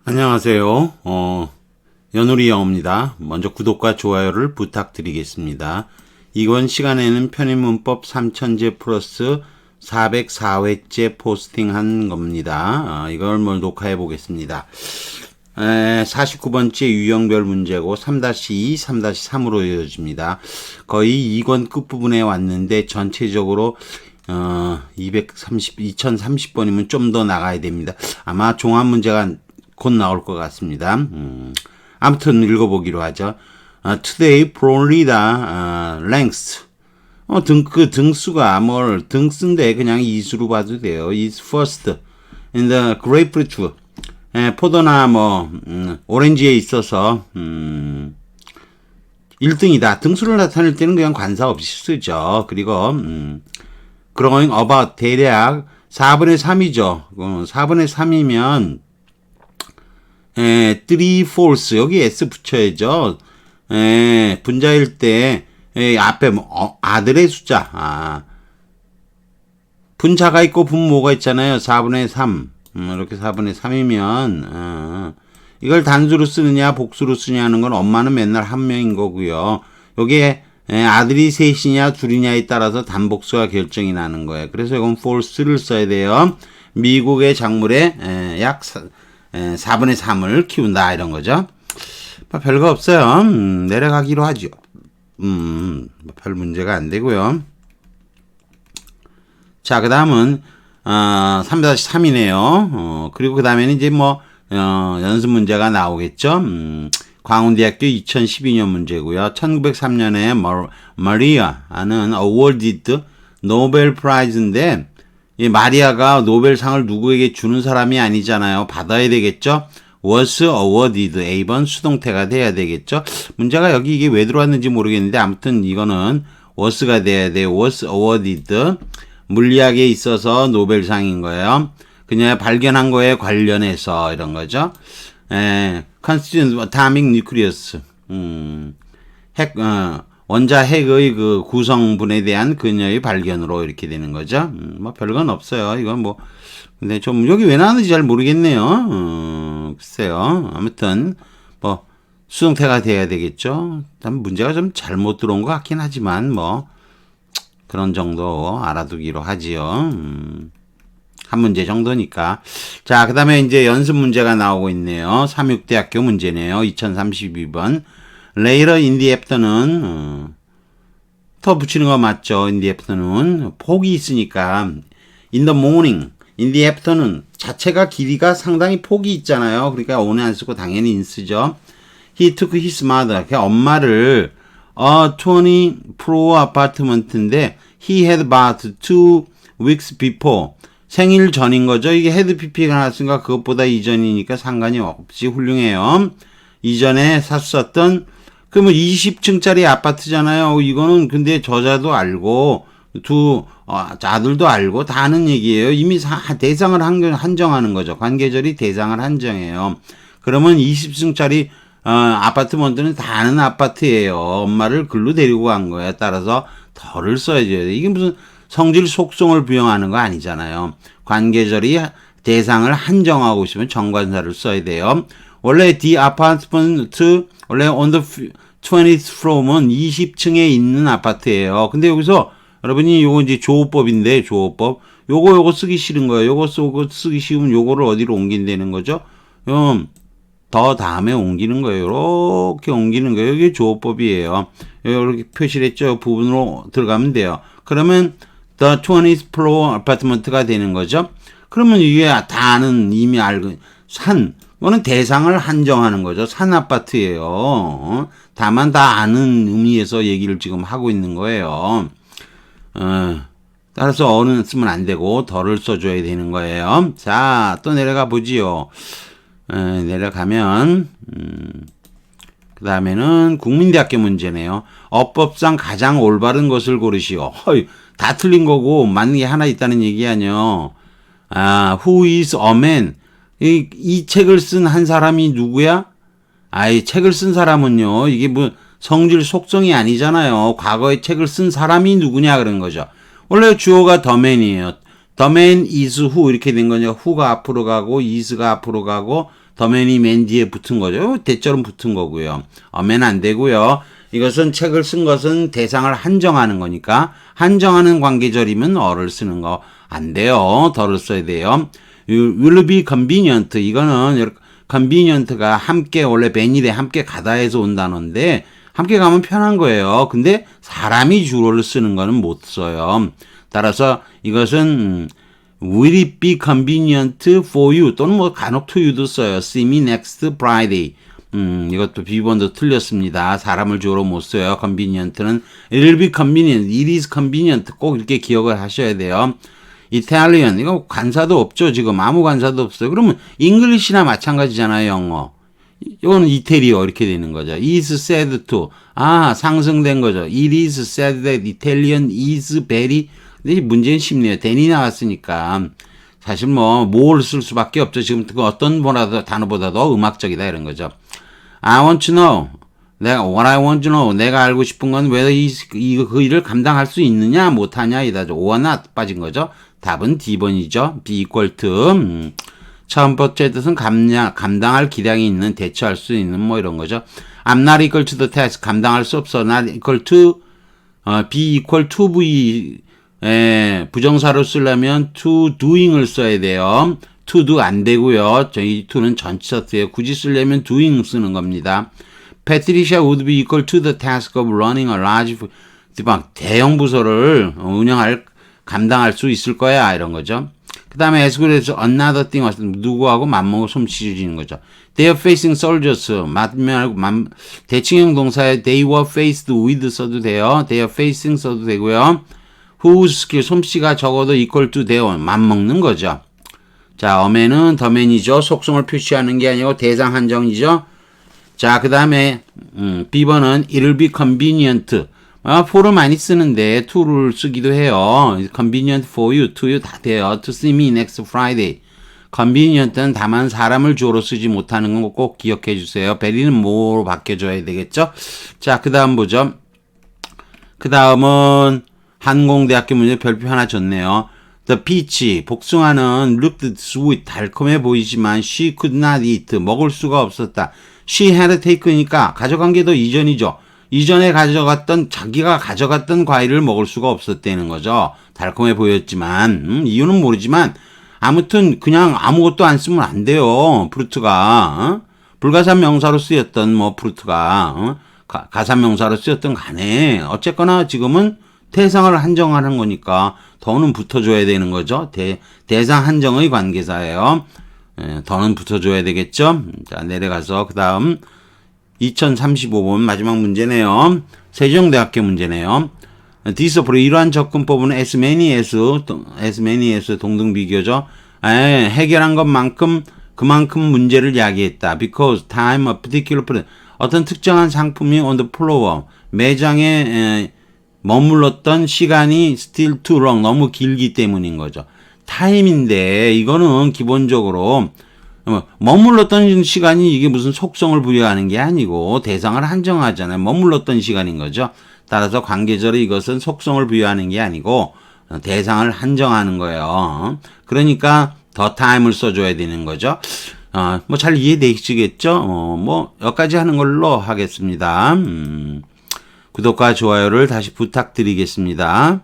안녕하세요. 연우리 영어입니다. 먼저 구독과 좋아요를 부탁드리겠습니다. 이번 시간에는 편의문법 3000제 플러스 404회째 포스팅한 겁니다. 이걸 녹화해 보겠습니다. 49번째 유형별 문제고 3-2, 3-3으로 이어집니다. 거의 2권 끝부분에 왔는데 전체적으로 2030번이면 좀 더 나가야 됩니다. 아마 종합 문제가 곧 나올 것 같습니다. 아무튼 읽어보기로 하죠. Today, Florida, length. 등수가 등수인데 그냥 이수로 봐도 돼요. is first in the grapefruit. 포도나 오렌지에 있어서 1등이다. 등수를 나타낼 때는 그냥 관사 없이 쓰죠. 그리고 growing about 대략 4분의 3이죠. 4분의 3이면 3/4 여기 s 붙여야죠. 분자일 때 앞에 아들의 숫자 분자가 있고 분모가 있잖아요. 4분의 3 이렇게 4분의 3이면 이걸 단수로 쓰느냐 복수로 쓰냐 하는 건 엄마는 맨날 한 명인 거고요. 여기에 아들이 셋이냐 둘이냐에 따라서 단복수가 결정이 나는 거예요. 그래서 이건 false를 써야 돼요. 미국의 작물에 약 4분의 3을 키운다 이런 거죠. 별거 없어요. 내려가기로 하죠. 별 문제가 안 되고요. 자, 그 다음은 3-3이네요. 그리고 그 다음에는 이제 연습 문제가 나오겠죠. 광운대학교 2012년 문제고요. 1903년에 마리아는 awarded 노벨 프라이즈인데 이 마리아가 노벨상을 누구에게 주는 사람이 아니잖아요. 받아야 되겠죠. was awarded A번 수동태가 돼야 되겠죠. 문제가 여기 이게 왜 들어왔는지 모르겠는데 아무튼 이거는 was가 돼야 돼요. was awarded 물리학에 있어서 노벨상인 거예요. 그냥 발견한 거에 관련해서 이런 거죠. constituent atomic nucleus 원자 핵의 그 구성분에 대한 그녀의 발견으로 이렇게 되는 거죠. 별건 없어요. 이건 근데 좀 여기 왜 나왔는지 잘 모르겠네요. 글쎄요. 아무튼 수동태가 돼야 되겠죠. 문제가 좀 잘못 들어온 것 같긴 하지만 그런 정도 알아두기로 하지요. 한 문제 정도니까. 자, 그 다음에 이제 연습 문제가 나오고 있네요. 삼육대학교 문제네요. 2032번. Later in the afternoon, 더 붙이는 거 맞죠? in the afternoon. 폭이 있으니까, in the morning, in the afternoon. 자체가 길이가 상당히 폭이 있잖아요. 그러니까 오늘 안 쓰고 당연히 in 쓰죠. He took his mother. 엄마를, 20% 아파트먼트인데, he had bought 2 weeks before. 생일 전인 거죠. 이게 had pp가 나왔으니까 그것보다 이전이니까 상관이 없이 훌륭해요. 이전에 샀었던 그러면 20층짜리 아파트잖아요. 이거는 근데 저자도 알고 아들도 알고 다 아는 얘기예요. 이미 대상을 한정하는 거죠. 관계절이 대상을 한정해요. 그러면 20층짜리 아파트먼트는 다 아는 아파트예요. 엄마를 글로 데리고 간 거예요. 따라서 덜을 써야죠. 이게 무슨 성질 속성을 부용하는 거 아니잖아요. 관계절이 대상을 한정하고 싶으면 정관사를 써야 돼요. 원래 the apartment 원래 on the 20th floor은 20층에 있는 아파트예요. 근데 여기서 여러분이 요거 이제 조어법인데 조어법 요거 쓰기 싫은 거예요. 요거 쓰기 쉬우면 요거를 어디로 옮긴다는 거죠? 더 다음에 옮기는 거예요. 이렇게 옮기는 거예요. 이게 조어법이에요. 이렇게 표시를 했죠. 부분으로 들어가면 돼요. 그러면 the 20th floor apartment가 되는 거죠. 그러면 이게 다 아는 이미 알고 이거는 대상을 한정하는 거죠. 산 아파트예요. 다만 다 아는 의미에서 얘기를 지금 하고 있는 거예요. 따라서 어는 쓰면 안 되고 덜을 써줘야 되는 거예요. 자, 또 내려가 보지요. 내려가면 그 다음에는 국민대학교 문제네요. 어법상 가장 올바른 것을 고르시오. 다 틀린 거고 맞는 게 하나 있다는 얘기 아니요. Who is a man? 이 책을 쓴 한 사람이 누구야? 책을 쓴 사람은요, 이게 성질 속성이 아니잖아요. 과거에 책을 쓴 사람이 누구냐 그런 거죠. 원래 주어가 the man이에요. The man is who 이렇게 된 거죠. who가 앞으로 가고 is가 앞으로 가고 더 many men 뒤에 붙은 거죠. 대절은 붙은 거고요. men 안 되고요. 이것은 책을 쓴 것은 대상을 한정하는 거니까 한정하는 관계절이면 어를 쓰는 거 안 돼요. 더를 써야 돼요. will be convenient. 이거는 convenient가 함께 원래 ben이래 함께 가다 해서 온 단어인데 함께 가면 편한 거예요. 근데 사람이 주어를 쓰는 거는 못 써요. 따라서 이것은 will it be convenient for you 또는 뭐 간혹 to you도 써요. See me next Friday. 이것도 비번도 틀렸습니다. 사람을 주어로 못 써요. convenient는 it will be convenient, it is convenient 꼭 이렇게 기억을 하셔야 돼요. Italian 이거 관사도 없죠. 지금 아무 관사도 없어요. 그러면 English나 마찬가지잖아요. 영어. 이거는 이태리어 이렇게 되는 거죠. is said to 상승된 거죠. It is said that Italian is very 근데 문제는 쉽네요. than이 나왔으니까 사실 뭘 쓸 수밖에 없죠. 지금 그 어떤 단어보다 더 음악적이다 이런 거죠. I want to know. what I want to know. 내가 알고 싶은 건 왜 그 일을 감당할 수 있느냐 못하냐 이다죠. or not 빠진 거죠. 답은 D번이죠. be equal to. 첫 번째 뜻은 감당할 기량이 있는, 대처할 수 있는 이런 거죠. I'm not equal to the task. 감당할 수 없어. not equal to, be equal to be, 부정사로 쓰려면 to doing을 써야 돼요. to do 안 되고요. 저희 to는 전치사 쓰여요. 굳이 쓰려면 doing 쓰는 겁니다. Patricia would be equal to the task of running a large, 대형 부서를 감당할 수 있을 거야. 이런 거죠. 그 다음에 as good as another thing, 누구하고 맞먹고 솜씨지는 거죠. They are facing soldiers. 대칭형 동사에 they were faced with 써도 돼요. They are facing 써도 되고요. whose skill, 솜씨가 적어도 equal to their, 맞먹는 거죠. 자, 어맨은 더 맨이죠. 속성을 표시하는 게 아니고 대상 한정이죠. 자, 그 다음에 B번은 it'll be convenient. for를 많이 쓰는데 to를 쓰기도 해요. convenient for you, to you 다 돼요. to see me next Friday. convenient는 다만 사람을 주어로 쓰지 못하는 건 꼭 기억해 주세요. very는 뭐로 바뀌어줘야 되겠죠? 자, 그 다음 보죠. 그 다음은 한공대학교 문제 별표 하나 줬네요. The peach, 복숭아는 looked sweet, 달콤해 보이지만 she could not eat, 먹을 수가 없었다. She had taken이니까 가져간 게 더 이전이죠. 이전에 자기가 가져갔던 과일을 먹을 수가 없었다는 거죠. 달콤해 보였지만, 이유는 모르지만, 아무튼 그냥 아무것도 안 쓰면 안 돼요. 프루트가. 불가산 명사로 쓰였던 프루트가, 가산 명사로 쓰였던 간에, 어쨌거나 지금은 대상을 한정하는 거니까, 더는 붙어줘야 되는 거죠. 대상 한정의 관계사예요. 더는 붙어줘야 되겠죠. 자, 내려가서, 그 다음, 2035번 마지막 문제네요. 세종대학교 문제네요. 디스플레이 이러한 접근법은 as many as 동등비교죠. 해결한 것만큼 그만큼 문제를 야기했다. Because time a particular product, 어떤 특정한 상품이 on the floor, 매장에 머물렀던 시간이 still too long, 너무 길기 때문인 거죠. 타임인데 이거는 기본적으로 머물렀던 시간이 이게 무슨 속성을 부여하는 게 아니고 대상을 한정하잖아요. 머물렀던 시간인 거죠. 따라서 관계절의 이것은 속성을 부여하는 게 아니고 대상을 한정하는 거예요. 그러니까 더 타임을 써줘야 되는 거죠. 잘 이해되시겠죠? 여기까지 하는 걸로 하겠습니다. 구독과 좋아요를 다시 부탁드리겠습니다.